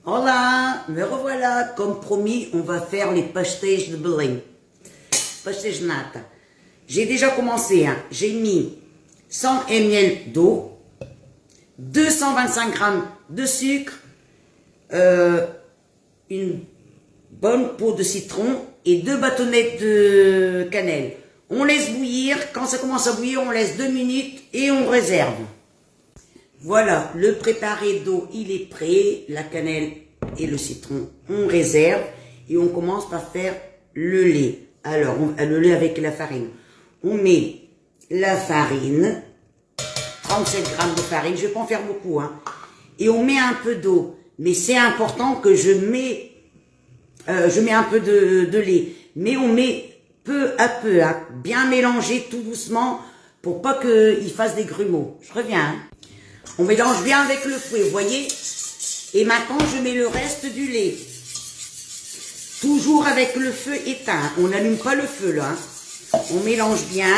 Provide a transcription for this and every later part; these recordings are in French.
Hola, me revoilà. Comme promis, on va faire les pastéis de Belém. Pastéis de nata. J'ai déjà commencé, hein. J'ai mis 100 ml d'eau, 225 g de sucre, une bonne peau de citron et 2 bâtonnets de cannelle. On laisse bouillir. Quand ça commence à bouillir, on laisse 2 minutes et on réserve. Voilà, le préparé d'eau, il est prêt. La cannelle et le citron, on réserve. Et on commence par faire le lait. Alors, le lait avec la farine. On met la farine, 37 g de farine. Je ne vais pas en faire beaucoup, hein. Et on met un peu d'eau. Mais c'est important que je mets un peu de lait. Mais on met peu à peu, hein. Bien mélanger tout doucement pour pas qu'il fasse des grumeaux. Je reviens, hein. On mélange bien avec le fouet, vous voyez. Et maintenant, je mets le reste du lait. Toujours avec le feu éteint. On n'allume pas le feu, là, hein. On mélange bien.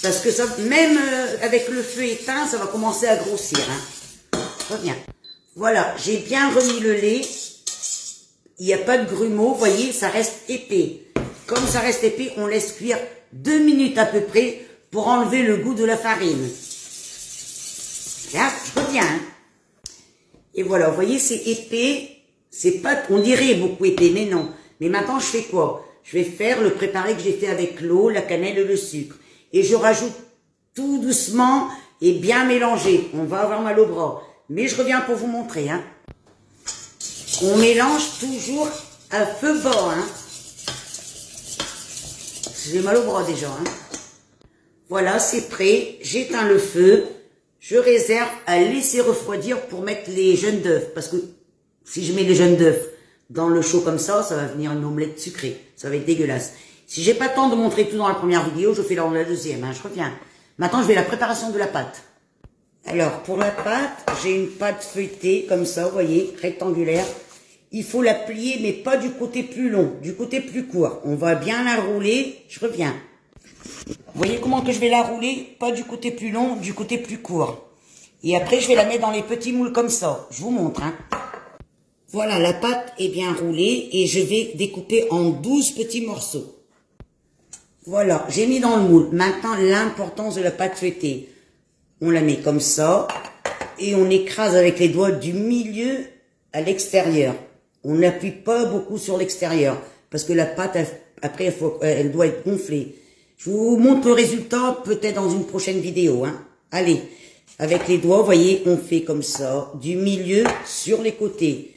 Parce que ça, même avec le feu éteint, ça va commencer à grossir, hein. Je reviens. Voilà, j'ai bien remis le lait. Il n'y a pas de grumeaux, vous voyez, ça reste épais. Comme ça reste épais, on laisse cuire 2 minutes à peu près pour enlever le goût de la farine. Là, je reviens, hein. Et voilà, vous voyez, c'est épais. C'est pas, on dirait beaucoup épais, mais non. Mais maintenant, je fais quoi? Je vais faire le préparé que j'ai fait avec l'eau, la cannelle et le sucre. Et je rajoute tout doucement et bien mélangé. On va avoir mal au bras. Mais je reviens pour vous montrer, hein. On mélange toujours à feu bas, hein. J'ai mal au bras déjà, hein. Voilà, c'est prêt. J'éteins le feu. Je réserve à laisser refroidir pour mettre les jaunes d'œufs. Parce que si je mets les jaunes d'œufs dans le chaud comme ça, ça va venir une omelette sucrée. Ça va être dégueulasse. Si j'ai pas le temps de montrer tout dans la première vidéo, je fais dans la deuxième, hein. Je reviens. Maintenant, je vais à la préparation de la pâte. Alors, pour la pâte, j'ai une pâte feuilletée, comme ça, vous voyez, rectangulaire. Il faut la plier, mais pas du côté plus long, du côté plus court. On va bien la rouler. Je reviens. Vous voyez comment que je vais la rouler? Pas du côté plus long, du côté plus court. Et après, je vais la mettre dans les petits moules comme ça. Je vous montre, hein. Voilà, la pâte est bien roulée et je vais découper en 12 petits morceaux. Voilà, j'ai mis dans le moule. Maintenant, l'importance de la pâte feuilletée. On la met comme ça et on écrase avec les doigts du milieu à l'extérieur. On n'appuie pas beaucoup sur l'extérieur parce que la pâte, après, elle doit être gonflée. Je vous montre le résultat peut-être dans une prochaine vidéo, hein. Allez, avec les doigts, vous voyez, on fait comme ça, du milieu sur les côtés.